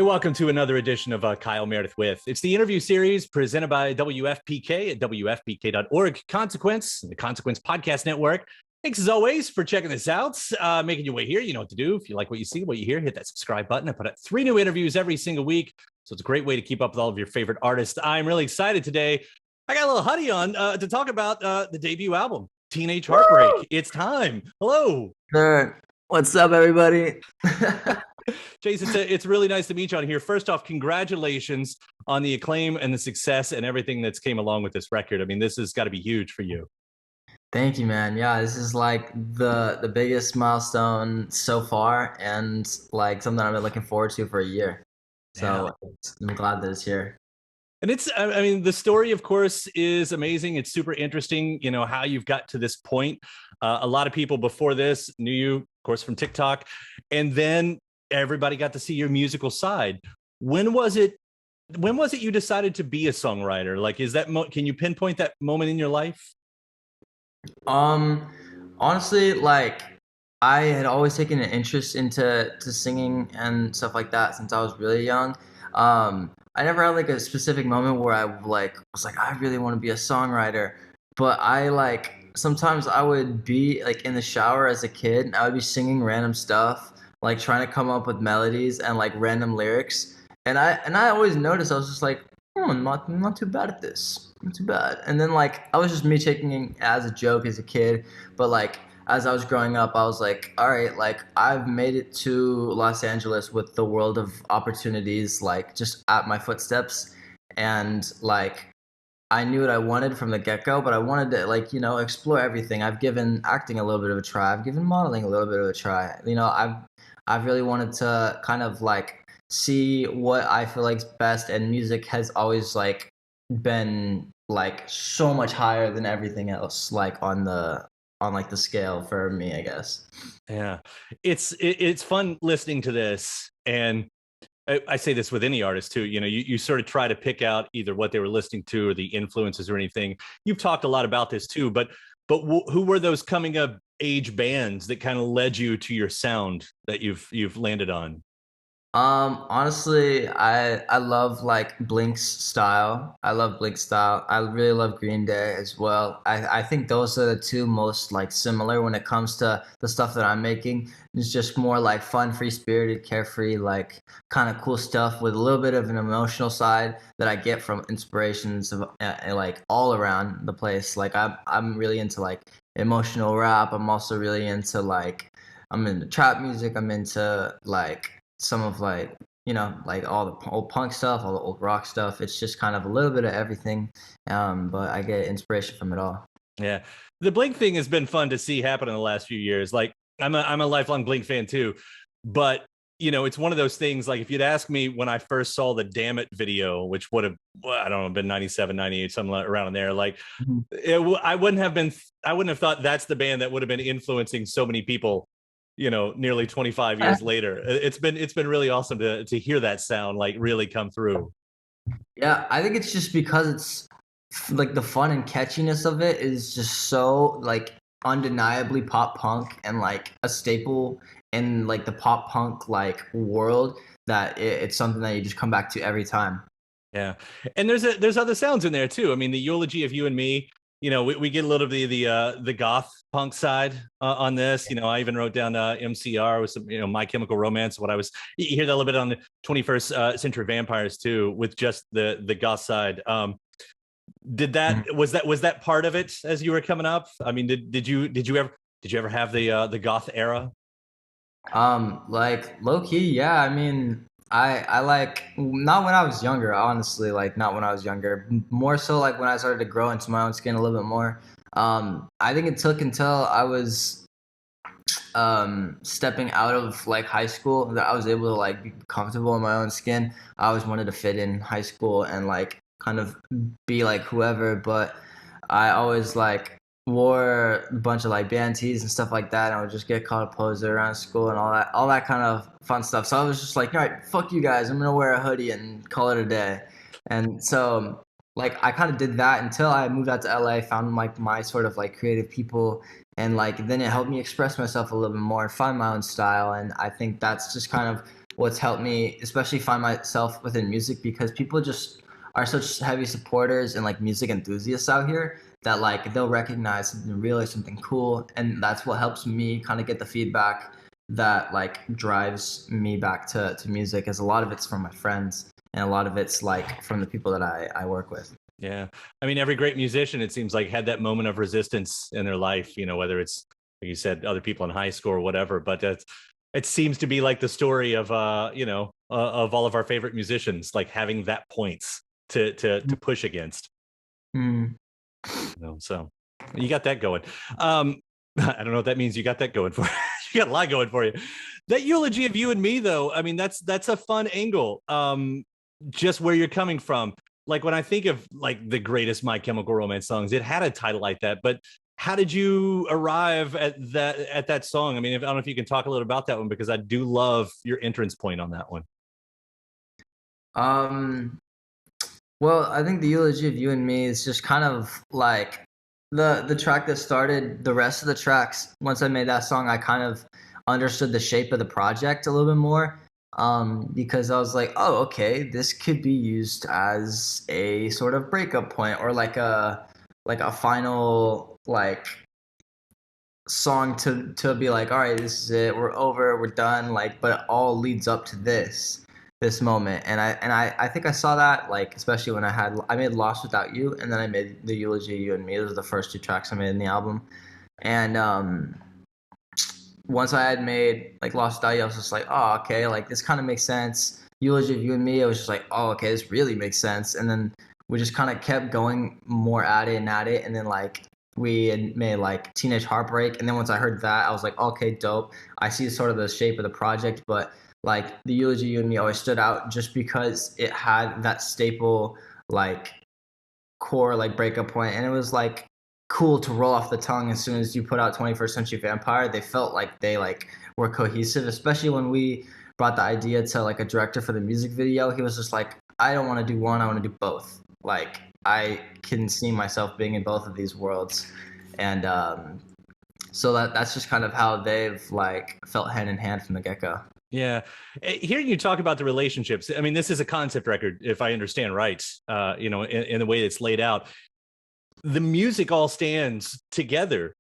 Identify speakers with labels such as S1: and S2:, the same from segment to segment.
S1: Hey, welcome to another edition of Kyle Meredith with. It's the interview series presented by WFPK at WFPK.org. Consequence, the Consequence Podcast Network. Thanks as always for checking this out, making your way here. You know what to do. If you like what you see, what you hear, hit that subscribe button. I put out 3 new interviews every single week. So it's a great way to keep up with all of your favorite artists. I'm really excited today. I got LILHUDDY on to talk about the debut album, Teenage Heartbreak. Woo! It's time. Hello.
S2: Sure. What's up, everybody?
S1: Chase, it's really nice to meet you on here. First off, congratulations on the acclaim and the success and everything that's came along with this record. I mean, this has got to be huge for you.
S2: Thank you, man. Yeah, this is like the biggest milestone so far, and like something I've been looking forward to for a year. So I'm glad that it's here.
S1: And I mean, the story, of course, is amazing. It's super interesting, you know, how you've got to this point. A lot of people before this knew you, of course, from TikTok, and then everybody got to see your musical side. When was it you decided to be a songwriter? Like, can you pinpoint that moment in your life?
S2: Honestly, like I had always taken an interest into singing and stuff like that since I was really young. I never had like a specific moment where I was like I really want to be a songwriter, but sometimes I would be like in the shower as a kid and I would be singing random stuff, like trying to come up with melodies and like random lyrics. And I always noticed I was just like, I'm not too bad at this. Not too bad. And then like I was just me taking it as a joke as a kid, but like as I was growing up, I was like, all right, like I've made it to Los Angeles with the world of opportunities like just at my footsteps, and like I knew what I wanted from the get-go, but I wanted to like, explore everything. I've given acting a little bit of a try. I've given modeling a little bit of a try. I've really wanted to kind of like see what I feel like's best, and music has always like been like so much higher than everything else, like on the scale for me, I guess.
S1: Yeah, it's fun listening to this, and I say this with any artist too. You know, you sort of try to pick out either what they were listening to or the influences or anything. You've talked a lot about this too, but who were those coming of age bands that kind of led you to your sound that you've landed on?
S2: Honestly, I love like Blink's style. I love Blink's style. I really love Green Day as well. I think those are the two most like similar when it comes to the stuff that I'm making. It's just more like fun, free-spirited, carefree, like kind of cool stuff with a little bit of an emotional side that I get from inspirations of like all around the place. Like I'm really into like emotional rap. I'm also really into like I'm into trap music. I'm into like some of like like all the old punk stuff, all the old rock stuff. It's just kind of a little bit of everything, but I get inspiration from it all.
S1: Yeah, the Blink thing has been fun to see happen in the last few years. Like I'm a lifelong Blink fan too, but it's one of those things. Like if you'd ask me when I first saw the Damn It video, which would have, I don't know, been 97, 98, something around in there, like I wouldn't have thought that's the band that would have been influencing so many people nearly 25 years later. It's been really awesome to hear that sound like really come through.
S2: Yeah, I think it's just because it's like the fun and catchiness of it is just so like undeniably pop punk and like a staple in like the pop punk like world that it's something that you just come back to every time.
S1: Yeah, and there's other sounds in there too. I mean, the Eulogy of You and Me, we get a little of the goth punk side on this. I even wrote down MCR with some, My Chemical Romance. You hear that a little bit on the 21st Century Vampires too, with just the goth side. Was that part of it as you were coming up? I mean, did you ever have the goth era?
S2: Like low key, yeah. I mean, I like not when I was younger, honestly, like not when I was younger. More so like when I started to grow into my own skin a little bit more. I think it took until I was stepping out of like high school that I was able to like be comfortable in my own skin. I always wanted to fit in high school and like kind of be like whoever, but I always like wore a bunch of like band tees and stuff like that, and I would just get called a poser around school and all that kind of fun stuff. So I was just like, all right, fuck you guys, I'm gonna wear a hoodie and call it a day. And so like I kind of did that until I moved out to LA, found like my sort of like creative people, and like then it helped me express myself a little bit more and find my own style. And I think that's just kind of what's helped me especially find myself within music, because people just are such heavy supporters and like music enthusiasts out here that like they'll recognize and realize something cool, and that's what helps me kind of get the feedback that like drives me back to music, as a lot of it's from my friends and a lot of it's like from the people that I work with.
S1: Yeah. I mean, every great musician, it seems like, had that moment of resistance in their life, whether it's, like you said, other people in high school or whatever, but it seems to be like the story of, of all of our favorite musicians, like having that points to push against.
S2: Mm.
S1: So you got that going. I don't know what that means. You got that going for you. You got a lot going for you. That eulogy of you and me, though, I mean, that's a fun angle. Just where you're coming from. Like when I think of like the greatest My Chemical Romance songs, it had a title like that. But how did you arrive at that song? I mean, I don't know if you can talk a little about that one, because I do love your entrance point on that one.
S2: Well, I think the eulogy of you and me is just kind of like the track that started the rest of the tracks. Once I made that song, I kind of understood the shape of the project a little bit more, because I was like, oh, okay, this could be used as a sort of breakup point, or like a final like song to be like, all right, this is it, we're over, we're done, like, but it all leads up to this moment. And I think I saw that, like, especially when I made Lost Without You, and then I made the eulogy of you and me. Those are the first two tracks I made in the album. And once I had made like Lost Without You, I was just like, oh, okay, like this kind of makes sense. Eulogy of You and Me, I was just like, oh, okay, this really makes sense. And then we just kind of kept going more at it, and then like we had made like Teenage Heartbreak, and then once I heard that, I was like, okay, dope. I see sort of the shape of the project, but like the eulogy of you and me always stood out just because it had that staple like core like breakup point, and it was like cool to roll off the tongue as soon as you put out 21st Century Vampire. They felt like they like were cohesive, especially when we brought the idea to like a director for the music video. He was just like, I don't want to do one, I want to do both. Like I can see myself being in both of these worlds. And so that's just kind of how they've like felt hand in hand from the get-go.
S1: Yeah. Hearing you talk about the relationships, I mean, this is a concept record, if I understand right, in the way it's laid out. The music all stands together,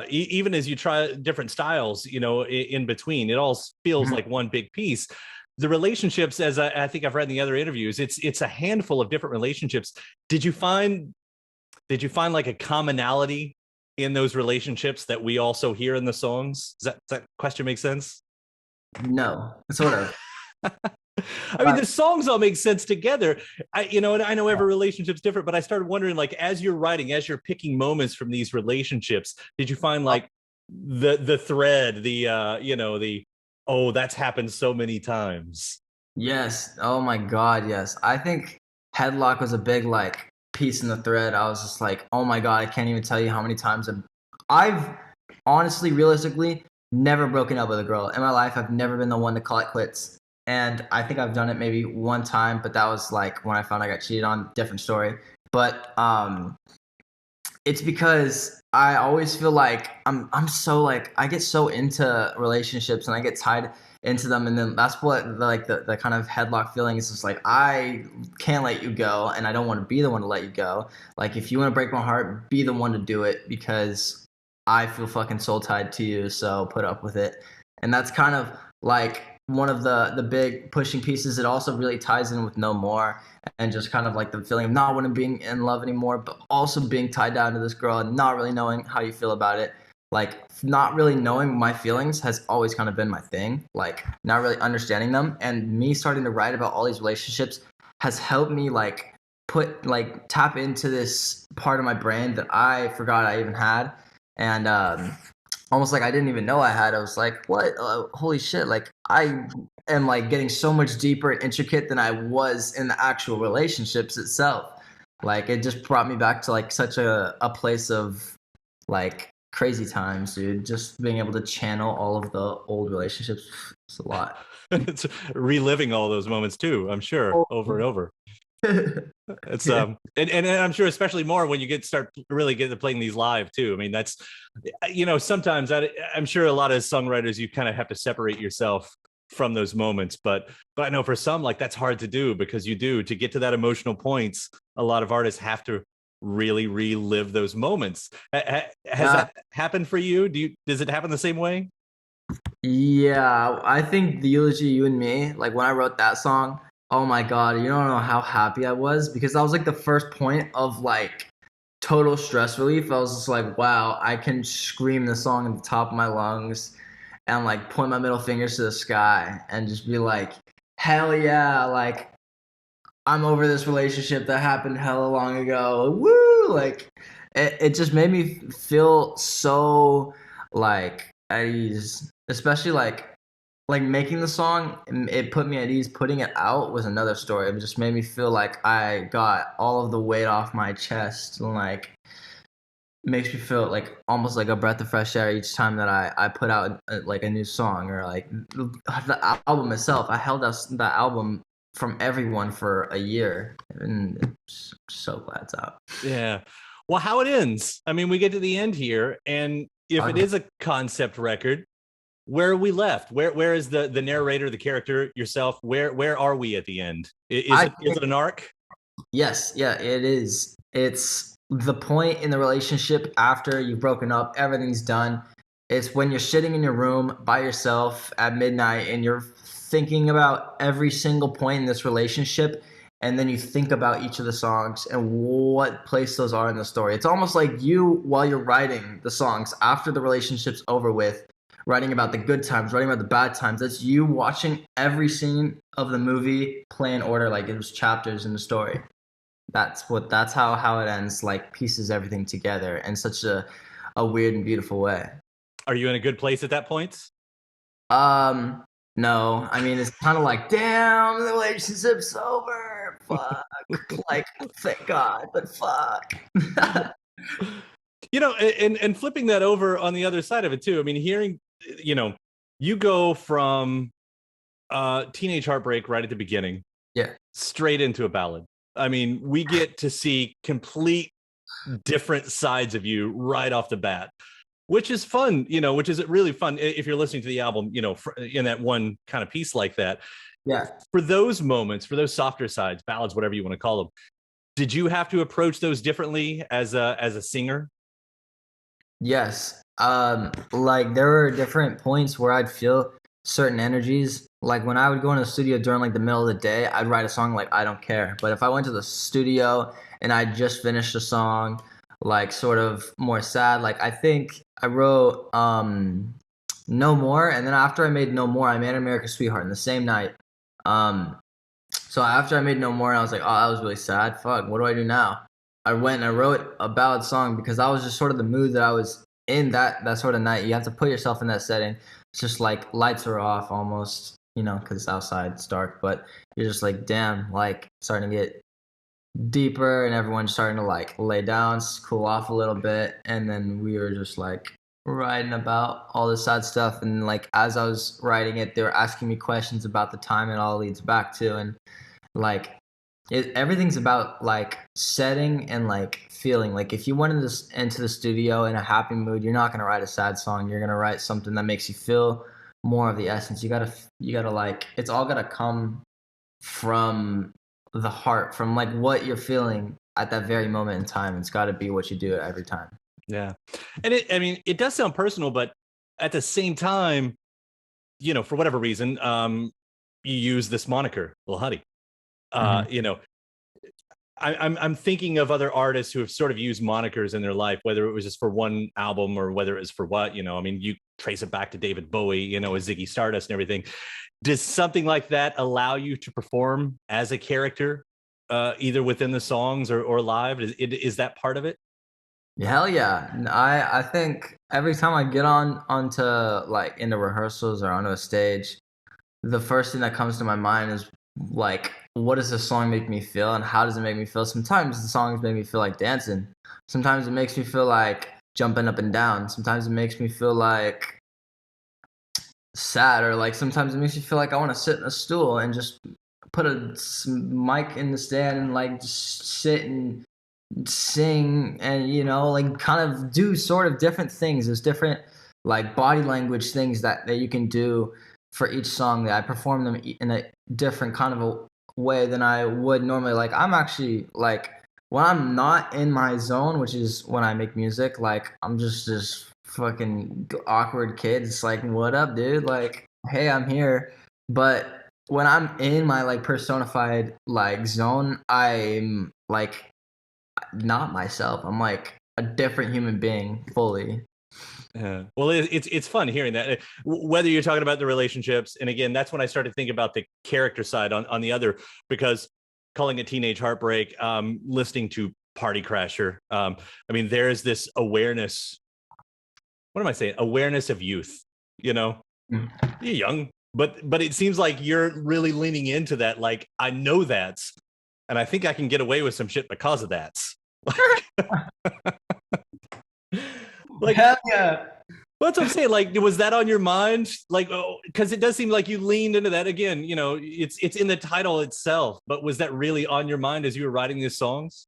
S1: even as you try different styles, in between. It all feels like one big piece. The relationships, as I think I've read in the other interviews, it's a handful of different relationships. Did you find like a commonality in those relationships that we also hear in the songs? Does that question make sense?
S2: No, sort of.
S1: I mean, the songs all make sense together. And I know every relationship's different, but I started wondering, like, as you're writing, as you're picking moments from these relationships, did you find like the thread, oh, that's happened so many times?
S2: Yes. Oh my God. Yes. I think Headlock was a big like piece in the thread. I was just like, oh my God, I can't even tell you how many times I've honestly, realistically, never broken up with a girl in my life. I've never been the one to call it quits. And I think I've done it maybe one time, but that was like when I found I got cheated on, different story. But it's because I always feel like I'm so like, I get so into relationships and I get tied into them, and then that's what the kind of Headlock feeling is. Just like, I can't let you go, and I don't want to be the one to let you go. Like, if you want to break my heart, be the one to do it, because I feel fucking soul tied to you, so put up with it. And that's kind of like one of the big pushing pieces. It also really ties in with No More, and just kind of like the feeling of not wanting to be in love anymore, but also being tied down to this girl and not really knowing how you feel about it. Like, not really knowing my feelings has always kind of been my thing, like not really understanding them. And me starting to write about all these relationships has helped me like tap into this part of my brain that I forgot I even had. And almost like I didn't even know I had. I was like, what? Holy shit. Like, I am like getting so much deeper and intricate than I was in the actual relationships itself. Like, it just brought me back to like such a place of like crazy times, dude. Just being able to channel all of the old relationships. It's a lot.
S1: It's reliving all those moments too, I'm sure, over and over. It's and I'm sure especially more when you start really get to playing these live too. I mean, that's, sometimes I'm sure a lot of songwriters, you kind of have to separate yourself from those moments. But I know for some, like, that's hard to do, because to get to that emotional points, a lot of artists have to really relive those moments. Has that happened for you? Does it happen the same way?
S2: Yeah, I think the Eulogy, You and Me, like when I wrote that song, oh my God, you don't know how happy I was, because that was like the first point of like total stress relief. I was just like, wow, I can scream the song at the top of my lungs and like point my middle fingers to the sky and just be like, hell yeah, like I'm over this relationship that happened hella long ago. Woo! Like it just made me feel so like at ease, especially like making the song. It put me at ease. Putting it out was another story. It just made me feel like I got all of the weight off my chest, and like makes me feel like almost like a breath of fresh air each time that I put out like a new song, or like the album itself. I held us that album from everyone for a year, and I'm so glad it's out.
S1: Yeah. Well, how it ends. I mean, we get to the end here, and if it is a concept record, where are we left? Where is the narrator, the character, yourself? Where are we at the end? Is it an arc?
S2: Yes, yeah, it is. It's the point in the relationship after you've broken up, everything's done. It's when you're sitting in your room by yourself at midnight and you're thinking about every single point in this relationship, and then you think about each of the songs and what place those are in the story. It's almost like you, while you're writing the songs after the relationship's over with, writing about the good times, writing about the bad times. That's you watching every scene of the movie play in order, like it was chapters in the story. That's how it ends, like pieces everything together in such a weird and beautiful way.
S1: Are you in a good place at that point?
S2: No. I mean, it's kind of like, damn, the relationship's over. Fuck. Like, thank God, but fuck.
S1: And flipping that over on the other side of it too. I mean, hearing, you go from Teenage Heartbreak right at the beginning,
S2: yeah,
S1: straight into a ballad. I mean, we get to see complete different sides of you right off the bat, which is fun, which is really fun if you're listening to the album, in that one kind of piece like that.
S2: Yeah.
S1: For those moments, for those softer sides, ballads, whatever you want to call them, did you have to approach those differently as a singer?
S2: Yes. Like there were different points where I'd feel certain energies. Like when I would go in the studio during like the middle of the day, I'd write a song like I don't care. But if I went to the studio and I just finished a song, like sort of more sad, like I think I wrote No More, and then after I made No More, I made America's Sweetheart in the same night. So after I made No More, I was like, oh, that was really sad. Fuck, what do I do now? I went and I wrote a ballad song because that was just sort of the mood that I was in that sort of night. You have to put yourself in that setting. It's just like lights are off almost, because it's outside, it's dark, but you're just like, damn, like starting to get deeper and everyone's starting to like lay down, cool off a little bit. And then we were just like writing about all this sad stuff. And like, as I was writing it, they were asking me questions about the time it all leads back to. And like, everything's about like setting and like feeling. Like if you went into the studio in a happy mood, you're not going to write a sad song. You're going to write something that makes you feel more of the essence. You gotta like, it's all gotta come from the heart, from like what you're feeling at that very moment in time. It's got to be what you do every time.
S1: Yeah. And it does sound personal, but at the same time, for whatever reason, you use this moniker, LILHUDDY. I'm thinking of other artists who have sort of used monikers in their life, whether it was just for one album or whether it was for what, you trace it back to David Bowie, as Ziggy Stardust and everything. Does something like that allow you to perform as a character, either within the songs or live? Is that part of it?
S2: Hell yeah. I think every time I get onto like into rehearsals or onto a stage, the first thing that comes to my mind is like, what does the song make me feel and how does it make me feel? Sometimes the songs make me feel like dancing. Sometimes it makes me feel like jumping up and down. Sometimes it makes me feel like sad, or like sometimes it makes me feel like I want to sit in a stool and just put a mic in the stand and like just sit and sing and like kind of do sort of different things. There's different like body language things that you can do for each song that I perform them in a different kind of a way than I would normally. Like I'm actually like when I'm not in my zone, which is when I make music, like I'm just this fucking awkward kid. It's like, what up, dude? Like, hey, I'm here. But when I'm in my like personified like zone, I'm like not myself. I'm like a different human being fully.
S1: Yeah. Well, it's fun hearing that. Whether you're talking about the relationships, and again, that's when I started thinking about the character side on the other, because calling it Teenage Heartbreak, listening to Party Crasher, I mean, there's this awareness. What am I saying? Awareness of youth. You know, you're young, but it seems like you're really leaning into that. Like, I know that's, and I think I can get away with some shit because of that. Like,
S2: hell yeah.
S1: Well, that's what I'm saying. Like, was that on your mind? Like, because it does seem like you leaned into that again. You know, it's in the title itself. But was that really on your mind as you were writing these songs?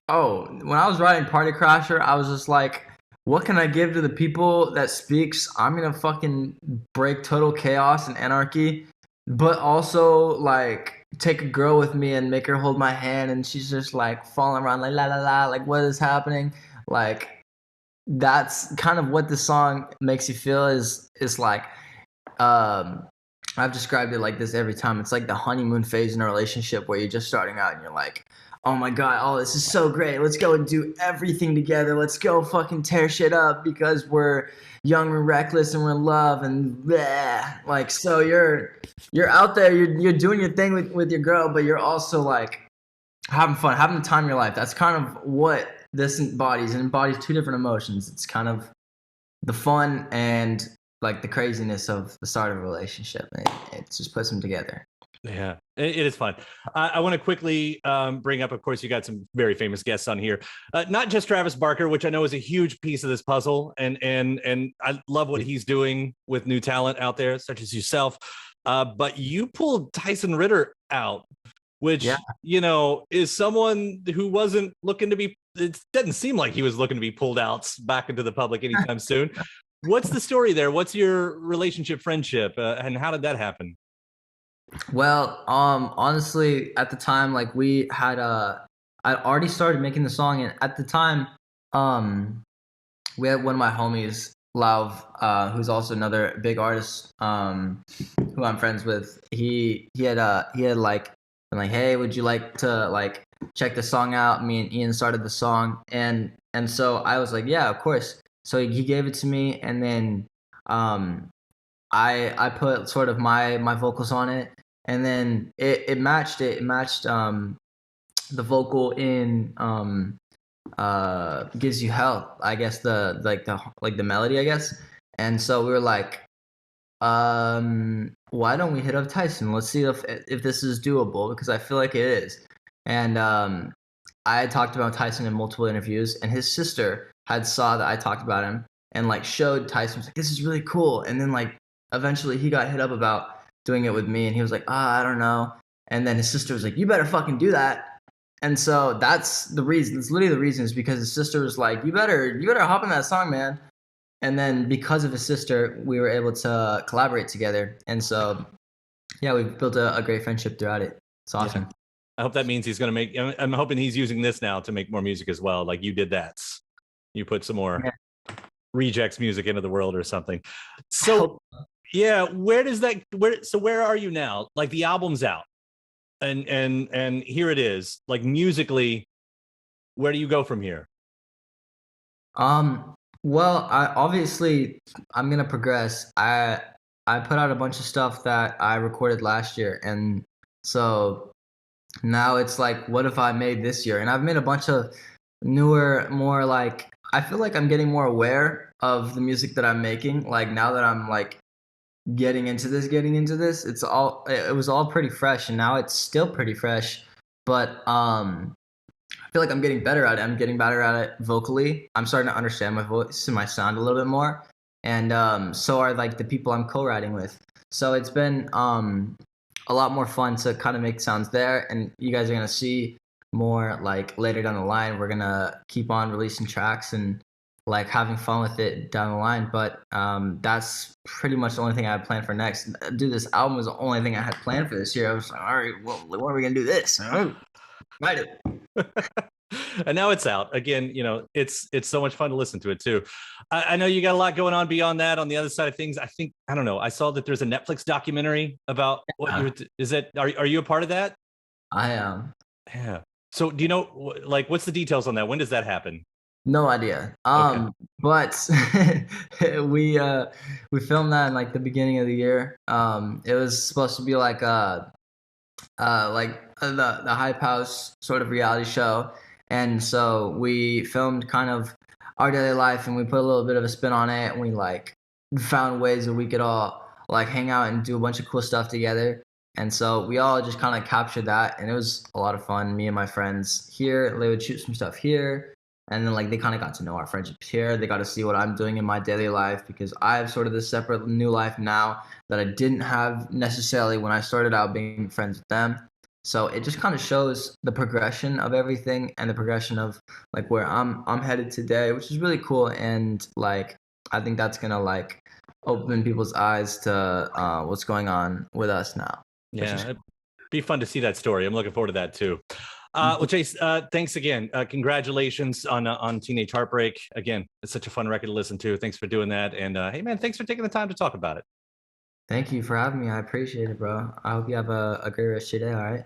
S2: Oh, when I was writing Party Crasher, I was just like, what can I give to the people that speaks? I'm gonna fucking break total chaos and anarchy, but also like take a girl with me and make her hold my hand, and she's just like falling around like la la la, like what is happening? Like that's kind of what the song makes you feel is like um I've described it like this every time. It's like the honeymoon phase in a relationship where you're just starting out and you're like, oh my god, oh this is so great, let's go and do everything together, let's go fucking tear shit up because we're young and reckless and we're in love and bleh. Like so you're out there, you're doing your thing with your girl, but you're also like having fun, having the time of your life. That's kind of what this embodies. It embodies two different emotions. It's kind of the fun and like the craziness of the start of a relationship. It just puts them together.
S1: Yeah, it is fun. I want to quickly bring up, of course, you got some very famous guests on here. Not just Travis Barker, which I know is a huge piece of this puzzle, and I love what he's doing with new talent out there, such as yourself. But you pulled Tyson Ritter out, which you know is someone who wasn't looking to be. It doesn't seem like he was looking to be pulled out back into the public anytime soon. What's the story there? What's your relationship, friendship, and how did that happen?
S2: Well, honestly, at the time, like we had I already started making the song, and at the time, we had one of my homies, Love, who's also another big artist, who I'm friends with. He had like been like, hey, would you like to like check the song out? Me and Ian started the song, and so I was like, yeah, of course. So he gave it to me, and then I put sort of my vocals on it, and then it matched the vocal in Gives You Hell, I guess the melody, I guess. And so we were like, why don't we hit up Tyson? Let's see if this is doable, because I feel like it is. And I had talked about Tyson in multiple interviews, and his sister had saw that I talked about him and like showed Tyson, was like, this is really cool. And then like eventually he got hit up about doing it with me, and he was like, I don't know. And then his sister was like, you better fucking do that. And so that's the reason. It's literally the reason, is because his sister was like, you better hop in that song, man. And then because of his sister, we were able to collaborate together. And so, yeah, we've built a great friendship throughout it. It's awesome.
S1: Yeah. I hope that means he's going to make, I'm hoping he's using this now to make more music as well. Like you did that. You put some more rejects music into the world or something. So yeah, where are you now? Like the album's out and here it is. Like musically, where do you go from here?
S2: Well, I'm gonna progress. I put out a bunch of stuff that I recorded last year, and so now it's like, what have I made this year? And I've made a bunch of newer, more like, I feel like I'm getting more aware of the music that I'm making. Like now that I'm like getting into this, it was all pretty fresh, and now it's still pretty fresh. But I feel like I'm getting better at it. I'm getting better at it vocally. I'm starting to understand my voice and my sound a little bit more. And so are like the people I'm co-writing with. So it's been a lot more fun to kind of make sounds there. And you guys are going to see more like later down the line. We're going to keep on releasing tracks, and like having fun with it down the line. But that's pretty much the only thing I had planned for next. Dude, this album was the only thing I had planned for this year. I was like, all right, well, when are we gonna do this? Write it.
S1: And now it's out again. You know, it's so much fun to listen to it too. I know you got a lot going on beyond that. On the other side of things, I don't know. I saw that there's a Netflix documentary about what is it? Are you a part of that?
S2: I am.
S1: Yeah. So do you know, like, what's the details on that? When does that happen?
S2: No idea.
S1: Okay.
S2: But we we filmed that in like the beginning of the year. It was supposed to be like the Hype House sort of reality show, and so we filmed kind of our daily life, and we put a little bit of a spin on it, and we like found ways that we could all like hang out and do a bunch of cool stuff together. And so we all just kind of captured that, and it was a lot of fun. Me and my friends here, they would shoot some stuff here, and then like they kind of got to know our friendships here. They got to see what I'm doing in my daily life, because I have sort of this separate new life now that I didn't have necessarily when I started out being friends with them. So it just kind of shows the progression of everything and the progression of like where I'm headed today, which is really cool. And like I think that's gonna like open people's eyes to what's going on with us now.
S1: Yeah, it'd be fun to see that story. I'm looking forward to that too. Well, Chase, thanks again. Congratulations on Teenage Heartbreak. Again, it's such a fun record to listen to. Thanks for doing that. And hey, man, thanks for taking the time to talk about it.
S2: Thank you for having me. I appreciate it, bro. I hope you have a great rest of your day. All right.